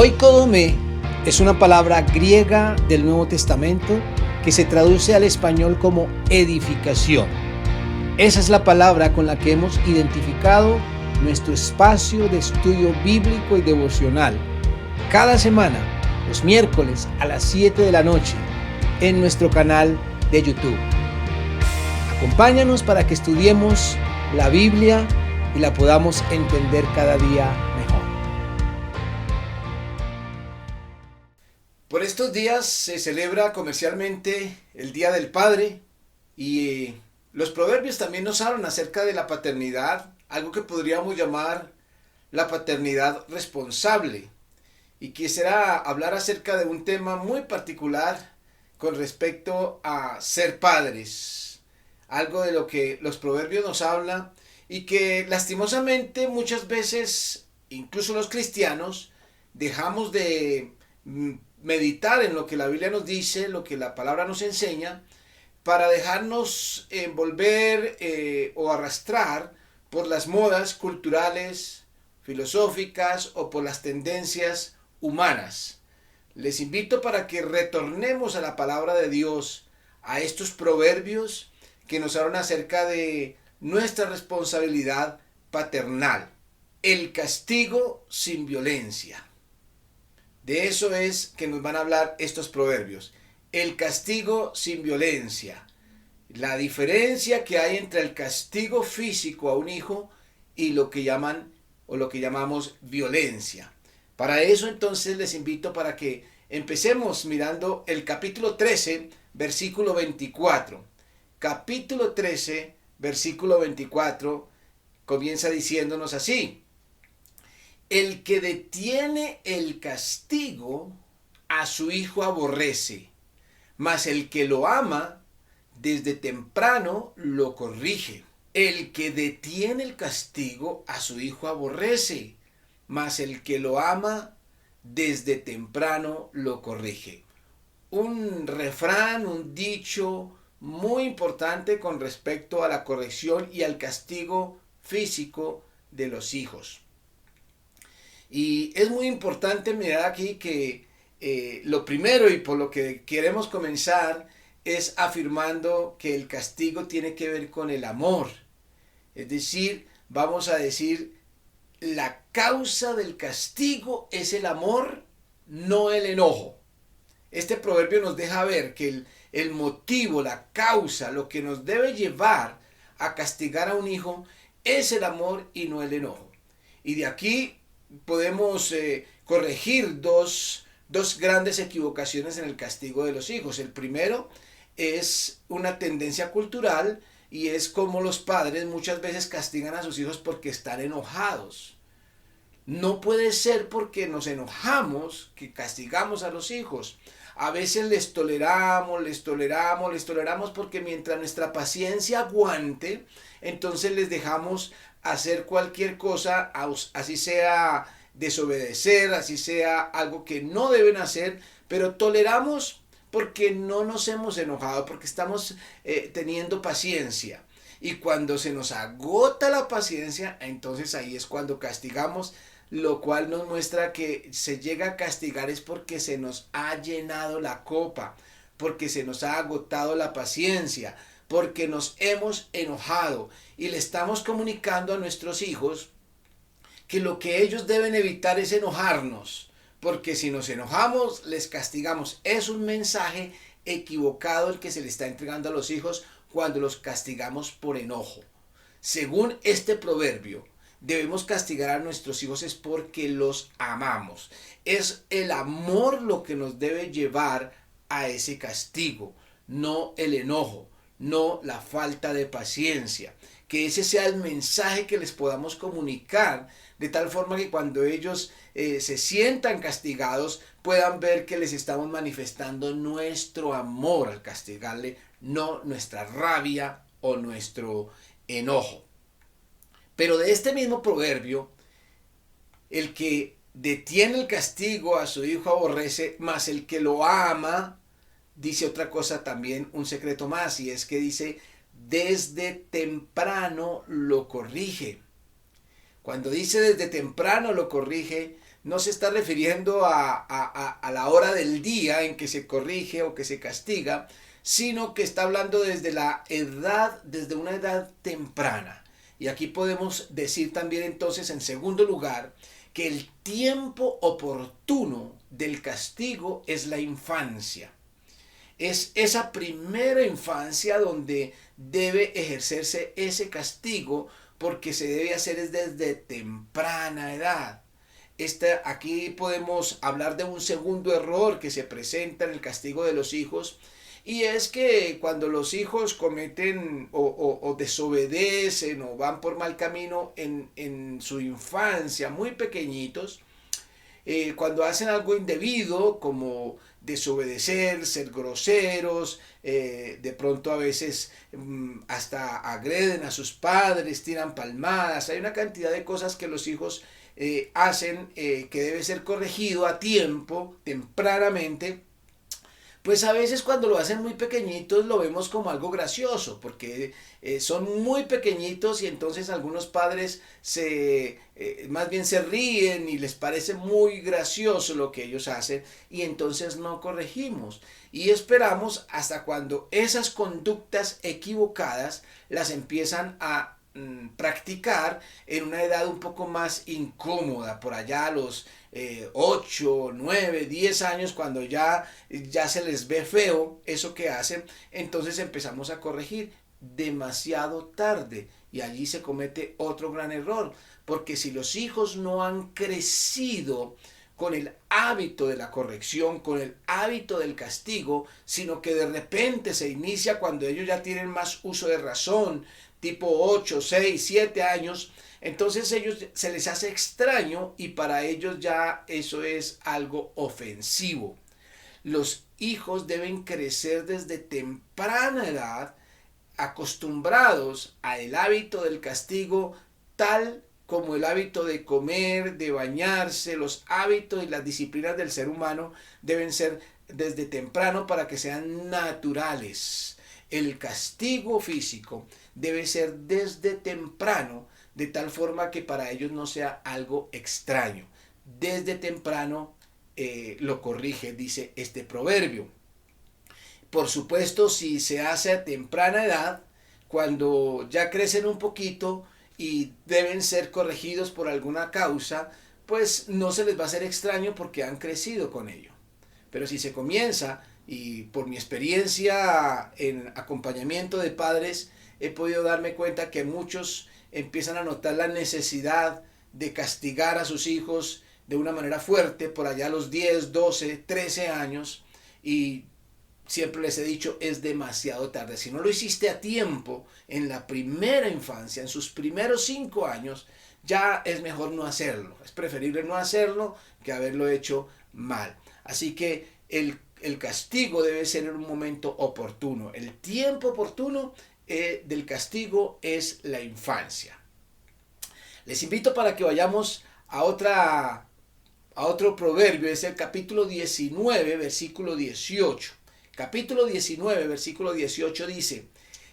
Oikodome es una palabra griega del Nuevo Testamento que se traduce al español como edificación. Esa es la palabra con la que hemos identificado nuestro espacio de estudio bíblico y devocional. Cada semana, los miércoles a las 7 de la noche, en nuestro canal de YouTube. Acompáñanos para que estudiemos la Biblia y la podamos entender cada día mejor. Por estos días se celebra comercialmente el Día del Padre y los proverbios también nos hablan acerca de la paternidad, algo que podríamos llamar la paternidad responsable. Y quisiera hablar acerca de un tema muy particular con respecto a ser padres, algo de lo que los proverbios nos hablan y que lastimosamente muchas veces, incluso los cristianos, dejamos de meditar en lo que la Biblia nos dice, lo que la palabra nos enseña, para dejarnos envolver o arrastrar por las modas culturales, filosóficas o por las tendencias humanas. Les invito para que retornemos a la palabra de Dios, a estos proverbios que nos hablan acerca de nuestra responsabilidad paternal. El castigo sin violencia. De eso es que nos van a hablar estos proverbios. El castigo sin violencia. La diferencia que hay entre el castigo físico a un hijo y lo que llaman o lo que llamamos violencia. Para eso entonces les invito para que empecemos mirando el capítulo 13, versículo 24. Capítulo 13, versículo 24 comienza diciéndonos así: el que detiene el castigo a su hijo aborrece, mas el que lo ama desde temprano lo corrige. El que detiene el castigo a su hijo aborrece, mas el que lo ama desde temprano lo corrige. Un refrán, un dicho muy importante con respecto a la corrección y al castigo físico de los hijos. Y es muy importante mirar aquí que lo primero y por lo que queremos comenzar es afirmando que el castigo tiene que ver con el amor. Es decir, vamos a decir, la causa del castigo es el amor, no el enojo. Este proverbio nos deja ver que el motivo, la causa, lo que nos debe llevar a castigar a un hijo es el amor y no el enojo. Y de aquí podemos corregir dos grandes equivocaciones en el castigo de los hijos. El primero es una tendencia cultural y es como los padres muchas veces castigan a sus hijos porque están enojados. No puede ser porque nos enojamos que castigamos a los hijos. A veces les toleramos porque mientras nuestra paciencia aguante, entonces les dejamos hacer cualquier cosa, así sea desobedecer, así sea algo que no deben hacer, pero toleramos porque no nos hemos enojado, porque estamos teniendo paciencia. Y cuando se nos agota la paciencia, entonces ahí es cuando castigamos, lo cual nos muestra que se llega a castigar es porque se nos ha llenado la copa, porque se nos ha agotado la paciencia, porque nos hemos enojado y le estamos comunicando a nuestros hijos que lo que ellos deben evitar es enojarnos, porque si nos enojamos les castigamos. Es un mensaje equivocado el que se le está entregando a los hijos cuando los castigamos por enojo. Según este proverbio, debemos castigar a nuestros hijos es porque los amamos. Es el amor lo que nos debe llevar a ese castigo, no el enojo, no la falta de paciencia. Que ese sea el mensaje que les podamos comunicar, de tal forma que cuando ellos se sientan castigados, puedan ver que les estamos manifestando nuestro amor al castigarle, no nuestra rabia o nuestro enojo. Pero de este mismo proverbio, el que detiene el castigo a su hijo aborrece, mas el que lo ama, dice otra cosa también, un secreto más, y es que dice, desde temprano lo corrige. Cuando dice desde temprano lo corrige, no se está refiriendo a la hora del día en que se corrige o que se castiga, sino que está hablando desde la edad, desde una edad temprana. Y aquí podemos decir también entonces, en segundo lugar, que el tiempo oportuno del castigo es la infancia. Es esa primera infancia donde debe ejercerse ese castigo, porque se debe hacer desde temprana edad. Aquí podemos hablar de un segundo error que se presenta en el castigo de los hijos, y es que cuando los hijos cometen o desobedecen o van por mal camino en su infancia, muy pequeñitos, cuando hacen algo indebido, como desobedecer, ser groseros, de pronto a veces hasta agreden a sus padres, tiran palmadas, hay una cantidad de cosas que los hijos hacen, que debe ser corregido a tiempo, tempranamente. Pues a veces cuando lo hacen muy pequeñitos lo vemos como algo gracioso, porque son muy pequeñitos y entonces algunos padres más bien se ríen y les parece muy gracioso lo que ellos hacen, y entonces no corregimos y esperamos hasta cuando esas conductas equivocadas las empiezan a practicar en una edad un poco más incómoda, por allá a los 8, 9, 10 años, cuando ya se les ve feo eso que hacen, entonces empezamos a corregir demasiado tarde, y allí se comete otro gran error, porque si los hijos no han crecido con el hábito de la corrección, con el hábito del castigo, sino que de repente se inicia cuando ellos ya tienen más uso de razón, tipo 8, 6, 7 años, entonces ellos se les hace extraño y para ellos ya eso es algo ofensivo. Los hijos deben crecer desde temprana edad acostumbrados al hábito del castigo, tal como el hábito de comer, de bañarse, los hábitos y las disciplinas del ser humano deben ser desde temprano para que sean naturales. El castigo físico debe ser desde temprano, de tal forma que para ellos no sea algo extraño. Desde temprano lo corrige, dice este proverbio. Por supuesto, si se hace a temprana edad, cuando ya crecen un poquito y deben ser corregidos por alguna causa, pues no se les va a hacer extraño porque han crecido con ello. Pero si se comienza, y por mi experiencia en acompañamiento de padres, he podido darme cuenta que muchos empiezan a notar la necesidad de castigar a sus hijos de una manera fuerte por allá a los 10, 12, 13 años, y siempre les he dicho, es demasiado tarde. Si no lo hiciste a tiempo, en la primera infancia, en sus primeros 5 años, ya es mejor no hacerlo. Es preferible no hacerlo que haberlo hecho mal. Así que el castigo debe ser en un momento oportuno. El tiempo oportuno del castigo es la infancia. Les invito para que vayamos a otro proverbio, es el capítulo 19, versículo 18. Capítulo 19, versículo 18 dice: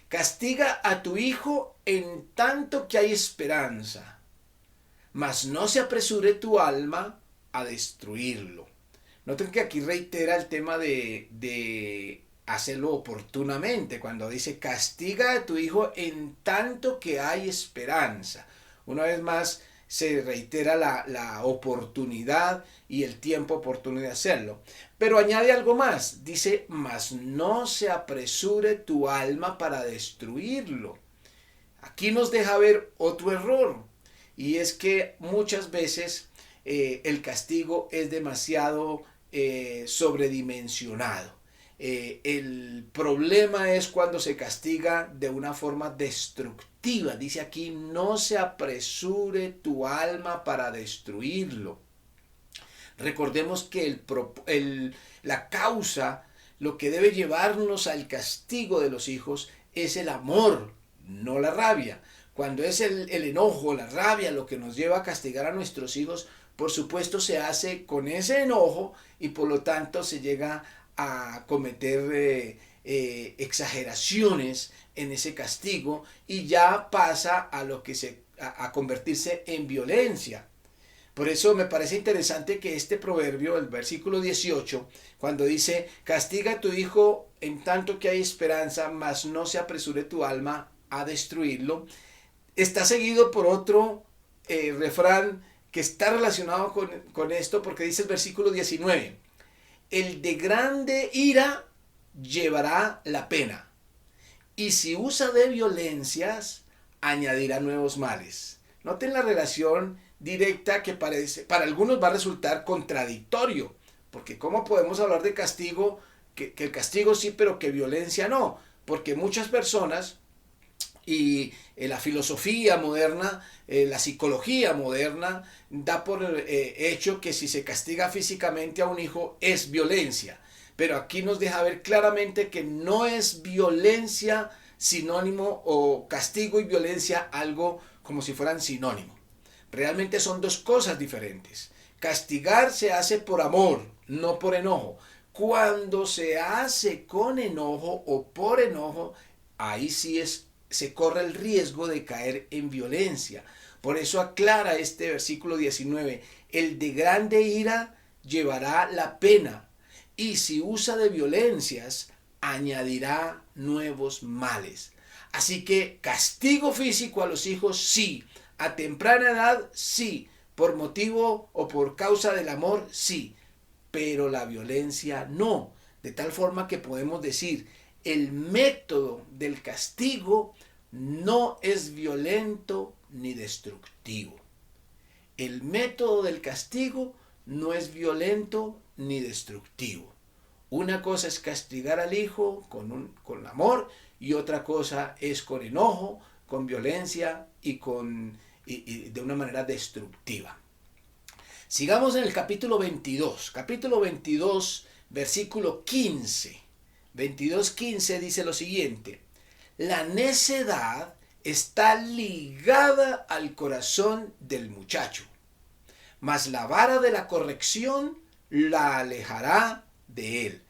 castiga a tu hijo en tanto que hay esperanza, mas no se apresure tu alma a destruirlo. Noten que aquí reitera el tema de hacerlo oportunamente, cuando dice castiga a tu hijo en tanto que hay esperanza. Una vez más se reitera la oportunidad y el tiempo oportuno de hacerlo. Pero añade algo más, dice, mas no se apresure tu alma para destruirlo. Aquí nos deja ver otro error, y es que muchas veces el castigo es demasiado sobredimensionado. El problema es cuando se castiga de una forma destructiva. Dice aquí, no se apresure tu alma para destruirlo. Recordemos que la causa, lo que debe llevarnos al castigo de los hijos, es el amor, no la rabia. Cuando es el enojo, la rabia lo que nos lleva a castigar a nuestros hijos, por supuesto se hace con ese enojo y por lo tanto se llega a cometer exageraciones en ese castigo, y ya pasa a convertirse en violencia. Por eso me parece interesante que este proverbio, el versículo 18, cuando dice, castiga a tu hijo en tanto que hay esperanza, mas no se apresure tu alma a destruirlo, está seguido por otro refrán que está relacionado con esto, porque dice el versículo 19, el de grande ira llevará la pena, y si usa de violencias, añadirá nuevos males. Noten la relación directa que parece, para algunos va a resultar contradictorio, porque ¿cómo podemos hablar de castigo? Que el castigo sí, pero que violencia no, porque muchas personas y la filosofía moderna, la psicología moderna, da por hecho que si se castiga físicamente a un hijo es violencia. Pero aquí nos deja ver claramente que no es violencia sinónimo o castigo y violencia algo como si fueran sinónimo. Realmente son dos cosas diferentes. Castigar se hace por amor, no por enojo. Cuando se hace con enojo o por enojo, ahí sí se corre el riesgo de caer en violencia. Por eso aclara este versículo 19, el de grande ira llevará la pena, y si usa de violencias, añadirá nuevos males. Así que castigo físico a los hijos sí, a temprana edad sí, por motivo o por causa del amor sí, pero la violencia no. De tal forma que podemos decir, el método del castigo no es violento ni destructivo. El método del castigo no es violento ni destructivo. Una cosa es castigar al hijo con amor y otra cosa es con enojo, con violencia y de una manera destructiva. Sigamos en el capítulo 22. Capítulo 22, versículo 15. 22:15 dice lo siguiente. La necedad está ligada al corazón del muchacho, mas la vara de la corrección la alejará de él.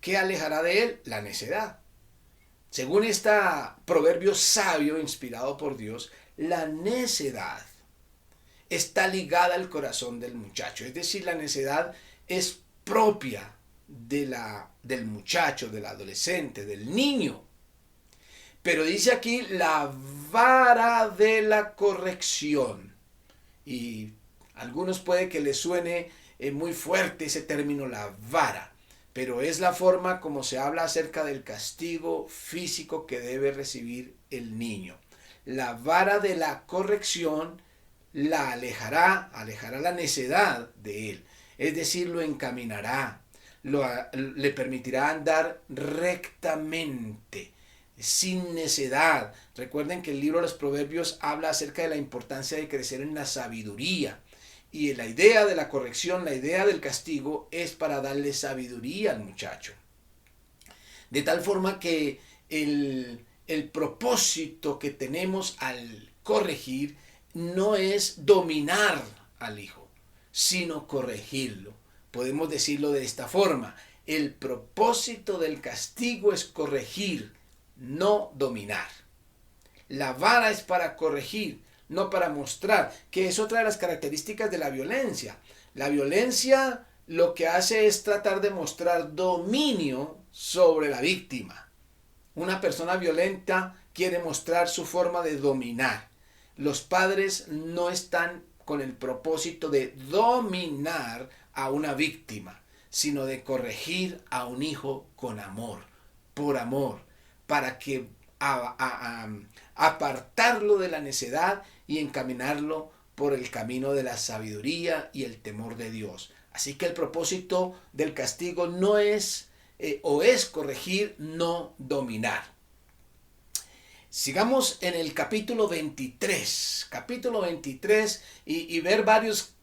¿Qué alejará de él? La necedad. Según este proverbio sabio inspirado por Dios, la necedad está ligada al corazón del muchacho. Es decir, la necedad es propia del muchacho, del adolescente, del niño. Pero dice aquí la vara de la corrección. Y a algunos puede que les suene muy fuerte ese término, la vara. Pero es la forma como se habla acerca del castigo físico que debe recibir el niño. La vara de la corrección la alejará la necedad de él. Es decir, lo encaminará, le permitirá andar rectamente, sin necedad. Recuerden que el libro de los Proverbios habla acerca de la importancia de crecer en la sabiduría. Y la idea de la corrección, la idea del castigo es para darle sabiduría al muchacho. De tal forma que el propósito que tenemos al corregir no es dominar al hijo, sino corregirlo. Podemos decirlo de esta forma. El propósito del castigo es corregir, no dominar. La vara es para corregir, no para mostrar, que es otra de las características de la violencia. La violencia lo que hace es tratar de mostrar dominio sobre la víctima. Una persona violenta quiere mostrar su forma de dominar. Los padres no están con el propósito de dominar a una víctima, sino de corregir a un hijo con amor, por amor, para que apartarlo de la necedad y encaminarlo por el camino de la sabiduría y el temor de Dios. Así que el propósito del castigo no es es corregir, no dominar. Sigamos en el capítulo 23, y ver varios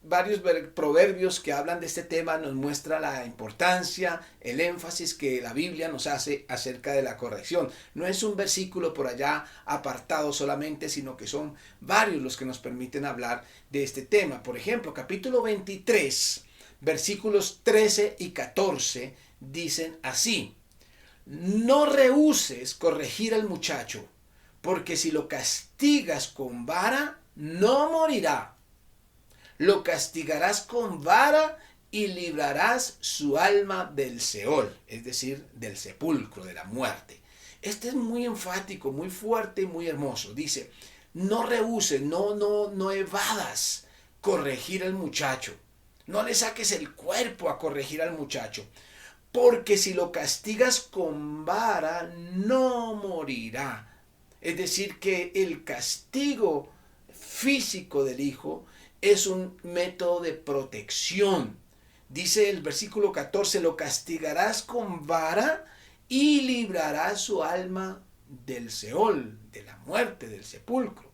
proverbios que hablan de este tema nos muestra la importancia, el énfasis que la Biblia nos hace acerca de la corrección. No es un versículo por allá apartado solamente, sino que son varios los que nos permiten hablar de este tema. Por ejemplo, capítulo 23, versículos 13 y 14 dicen así: no rehúses corregir al muchacho, porque si lo castigas con vara, no morirá. lo castigarás con vara y librarás su alma del Seol, es decir, del sepulcro, de la muerte. Este es muy enfático, muy fuerte y muy hermoso. Dice, no rehuses, no evadas corregir al muchacho. No le saques el cuerpo a corregir al muchacho. Porque si lo castigas con vara, no morirá. Es decir, que el castigo físico del hijo es un método de protección. Dice el versículo 14, lo castigarás con vara y librarás su alma del Seol, de la muerte, del sepulcro.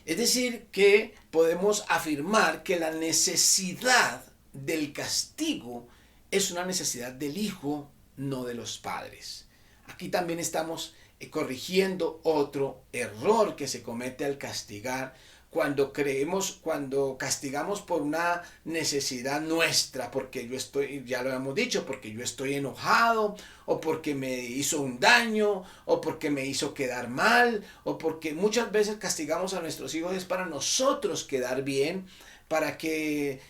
Es decir, que podemos afirmar que la necesidad del castigo es una necesidad del hijo, no de los padres. Aquí también estamos corrigiendo otro error que se comete al castigar cuando castigamos por una necesidad nuestra, porque yo estoy, ya lo hemos dicho, porque yo estoy enojado, o porque me hizo un daño, o porque me hizo quedar mal, o porque muchas veces castigamos a nuestros hijos es para nosotros quedar bien, para que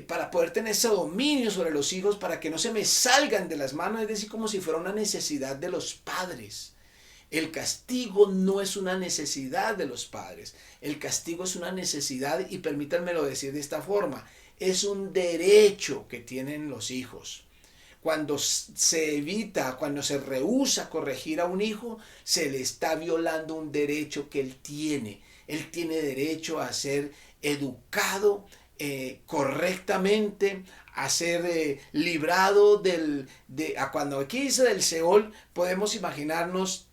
para poder tener ese dominio sobre los hijos, para que no se me salgan de las manos, es decir, como si fuera una necesidad de los padres. El castigo no es una necesidad de los padres. El castigo es una necesidad, y permítanmelo decir de esta forma, es un derecho que tienen los hijos. Cuando se evita, cuando se rehúsa corregir a un hijo, se le está violando un derecho que él tiene. Él tiene derecho a ser educado correctamente, a ser librado cuando aquí dice del Seol, podemos imaginarnos,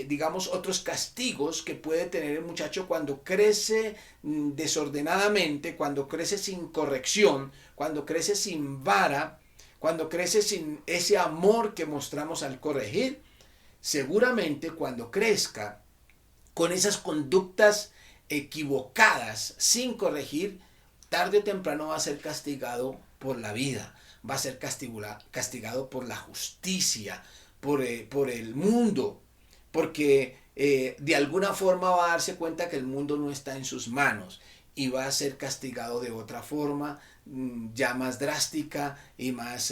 digamos, otros castigos que puede tener el muchacho cuando crece desordenadamente, cuando crece sin corrección, cuando crece sin vara, cuando crece sin ese amor que mostramos al corregir. Seguramente cuando crezca con esas conductas equivocadas sin corregir, tarde o temprano va a ser castigado por la vida, va a ser castigado por la justicia, por el mundo, porque de alguna forma va a darse cuenta que el mundo no está en sus manos y va a ser castigado de otra forma, ya más drástica y más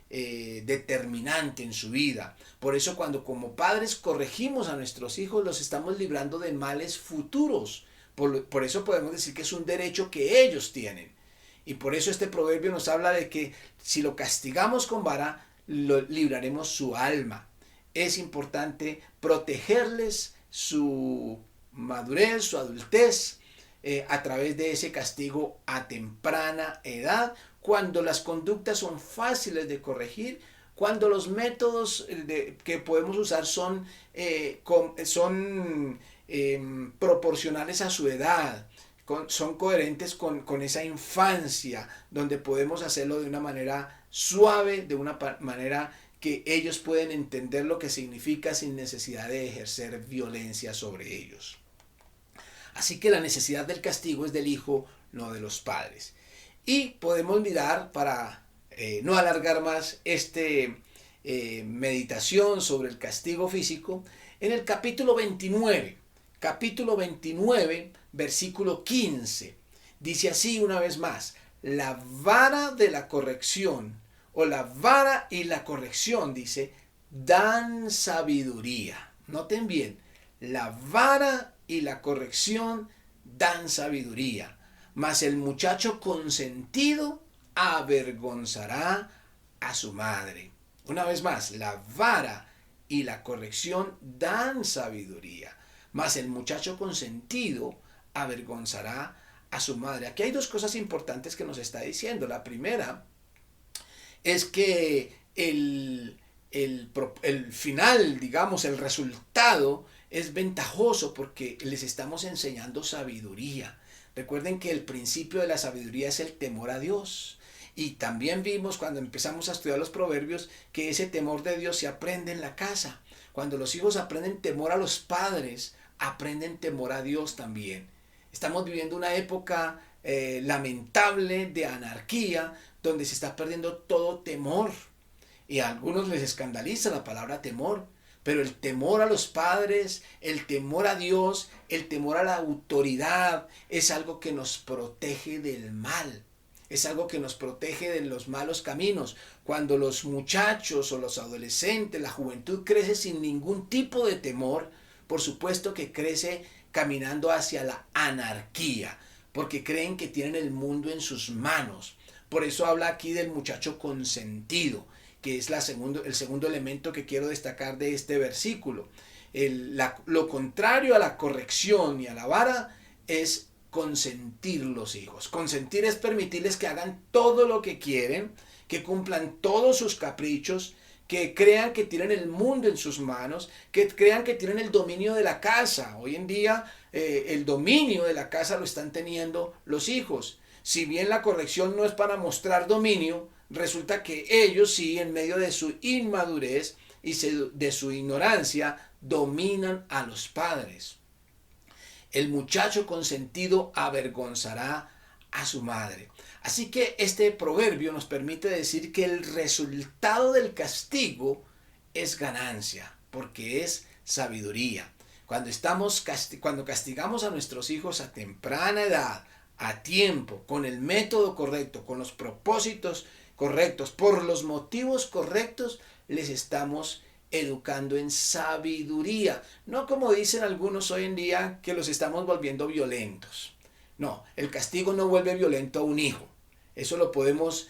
determinante en su vida. Por eso cuando como padres corregimos a nuestros hijos, los estamos librando de males futuros. Por eso podemos decir que es un derecho que ellos tienen. Y por eso este proverbio nos habla de que si lo castigamos con vara, libraremos su alma. Es importante protegerles su madurez, su adultez, a través de ese castigo a temprana edad, cuando las conductas son fáciles de corregir, cuando los métodos que podemos usar son proporcionales a su edad, son coherentes con esa infancia, donde podemos hacerlo de una manera suave, de una manera que ellos pueden entender lo que significa sin necesidad de ejercer violencia sobre ellos. Así que la necesidad del castigo es del hijo, no de los padres. Y podemos mirar, para no alargar más meditación sobre el castigo físico, en el capítulo 29, versículo 15. Dice así una vez más: la vara de la corrección, o la vara y la corrección, dice, dan sabiduría. Noten bien, la vara y la corrección dan sabiduría, mas el muchacho consentido avergonzará a su madre. Una vez más, la vara y la corrección dan sabiduría, mas el muchacho consentido avergonzará a su madre. Aquí hay dos cosas importantes que nos está diciendo. La primera es que el final, digamos, el resultado es ventajoso porque les estamos enseñando sabiduría. Recuerden que el principio de la sabiduría es el temor a Dios. Y también vimos cuando empezamos a estudiar los proverbios que ese temor de Dios se aprende en la casa. Cuando los hijos aprenden temor a los padres, aprenden temor a Dios también. Estamos viviendo una época lamentable de anarquía, donde se está perdiendo todo temor. Y a algunos les escandaliza la palabra temor, Pero el temor a los padres, el temor a Dios, el temor a la autoridad es algo que nos protege del mal. Es algo que nos protege de los malos caminos. Cuando los muchachos o los adolescentes, la juventud crece sin ningún tipo de temor, por supuesto que crece caminando hacia la anarquía, porque creen que tienen el mundo en sus manos. Por eso habla aquí del muchacho consentido, que es el segundo elemento que quiero destacar de este versículo. Lo contrario a la corrección y a la vara es consentir los hijos. Consentir es permitirles que hagan todo lo que quieren, que cumplan todos sus caprichos, que crean que tienen el mundo en sus manos, que crean que tienen el dominio de la casa. Hoy en día el dominio de la casa lo están teniendo los hijos. Si bien la corrección no es para mostrar dominio, resulta que ellos sí, en medio de su inmadurez y de su ignorancia, dominan a los padres. El muchacho consentido avergonzará a su madre. Así que este proverbio nos permite decir que el resultado del castigo es ganancia, porque es sabiduría. Cuando castigamos a nuestros hijos a temprana edad, a tiempo, con el método correcto, con los propósitos correctos, por los motivos correctos, les estamos educando en sabiduría. No como dicen algunos hoy en día que los estamos volviendo violentos. No, el castigo no vuelve violento a un hijo. Eso lo podemos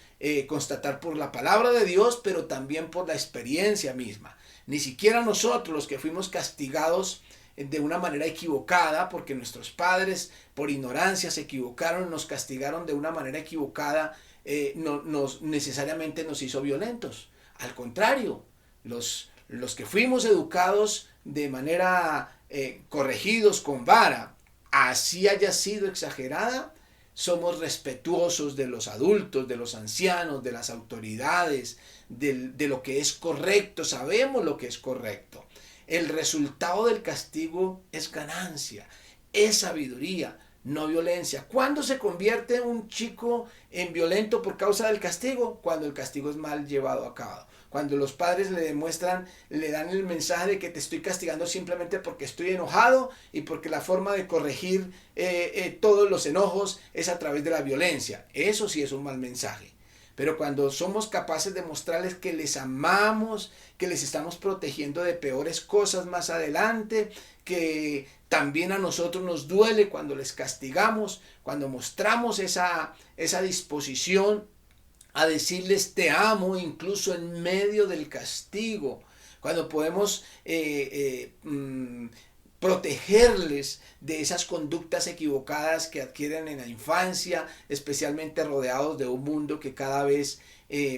constatar por la palabra de Dios, pero también por la experiencia misma. Ni siquiera nosotros, los que fuimos castigados de una manera equivocada, porque nuestros padres por ignorancia se equivocaron, nos castigaron de una manera equivocada, necesariamente nos hizo violentos. Al contrario, los que fuimos educados de manera corregidos con vara, así haya sido exagerada, somos respetuosos de los adultos, de los ancianos, de las autoridades, de lo que es correcto, sabemos lo que es correcto. El resultado del castigo es ganancia, es sabiduría, no violencia. ¿Cuándo se convierte un chico en violento por causa del castigo? Cuando el castigo es mal llevado a cabo. Cuando los padres le dan el mensaje de que te estoy castigando simplemente porque estoy enojado y porque la forma de corregir todos los enojos es a través de la violencia. Eso sí es un mal mensaje. Pero cuando somos capaces de mostrarles que les amamos, que les estamos protegiendo de peores cosas más adelante, que también a nosotros nos duele cuando les castigamos, cuando mostramos esa disposición a decirles te amo incluso en medio del castigo, cuando podemos protegerles de esas conductas equivocadas que adquieren en la infancia, especialmente rodeados de un mundo que cada vez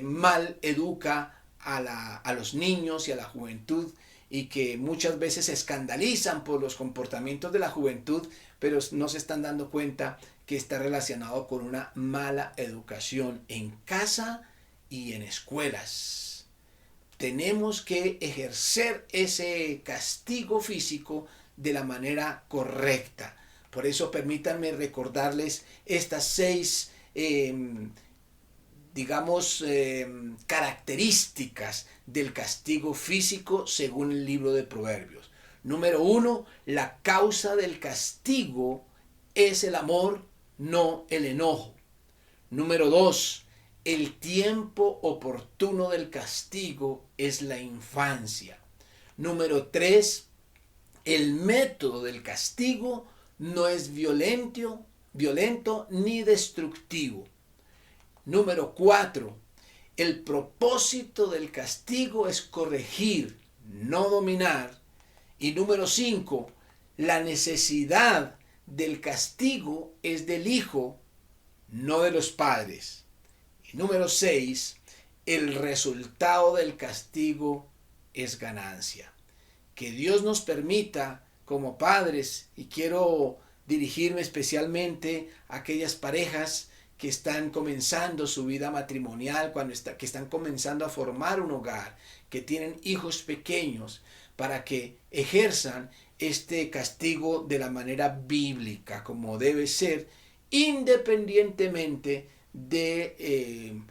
mal educa a los niños y a la juventud, y que muchas veces se escandalizan por los comportamientos de la juventud, pero no se están dando cuenta que está relacionado con una mala educación en casa y en escuelas. Tenemos que ejercer ese castigo físico de la manera correcta. Por eso permítanme recordarles estas 6 características del castigo físico según el libro de Proverbios. Número 1, la causa del castigo es el amor, no el enojo. Número 2, el tiempo oportuno del castigo es la infancia. Número 3, el método del castigo no es violento ni destructivo. Número 4, el propósito del castigo es corregir, no dominar. Y número 5, la necesidad del castigo es del hijo, no de los padres. Y número 6, el resultado del castigo es ganancia. Que Dios nos permita como padres, y quiero dirigirme especialmente a aquellas parejas que están comenzando su vida matrimonial, que están comenzando a formar un hogar, que tienen hijos pequeños, para que ejerzan este castigo de la manera bíblica, como debe ser, independientemente de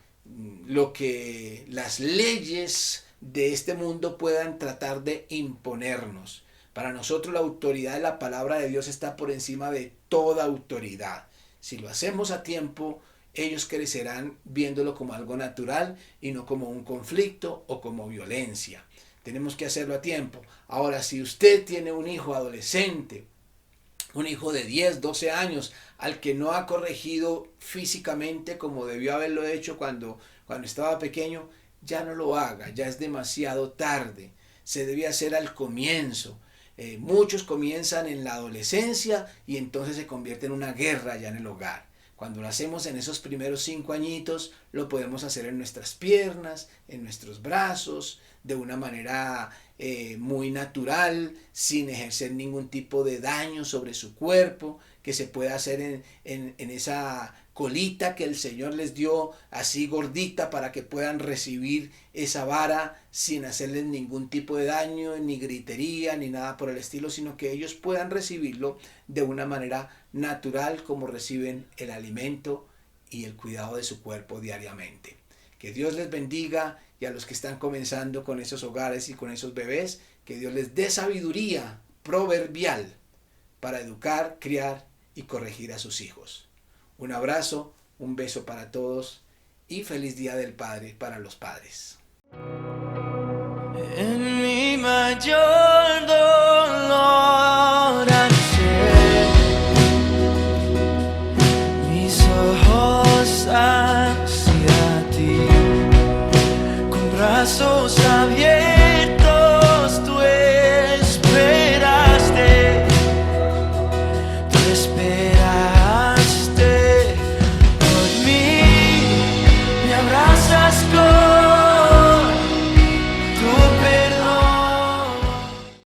lo que las leyes de este mundo puedan tratar de imponernos. Para nosotros la autoridad de la palabra de Dios está por encima de toda autoridad. Si lo hacemos a tiempo, ellos crecerán viéndolo como algo natural y no como un conflicto o como violencia. Tenemos que hacerlo a tiempo. Ahora, si usted tiene un hijo adolescente, un hijo de 10, 12 años, al que no ha corregido físicamente como debió haberlo hecho cuando estaba pequeño, ya no lo haga, ya es demasiado tarde. Se debe hacer al comienzo. Muchos comienzan en la adolescencia y entonces se convierte en una guerra ya en el hogar. Cuando lo hacemos en esos primeros 5 añitos, lo podemos hacer en nuestras piernas, en nuestros brazos, de una manera muy natural, sin ejercer ningún tipo de daño sobre su cuerpo, que se pueda hacer en esa colita que el Señor les dio, así gordita, para que puedan recibir esa vara sin hacerles ningún tipo de daño, ni gritería, ni nada por el estilo, sino que ellos puedan recibirlo de una manera natural como reciben el alimento y el cuidado de su cuerpo diariamente. Que Dios les bendiga, y a los que están comenzando con esos hogares y con esos bebés, que Dios les dé sabiduría proverbial para educar, criar y corregir a sus hijos. Un abrazo, un beso para todos y feliz Día del Padre para los padres. En mi mayor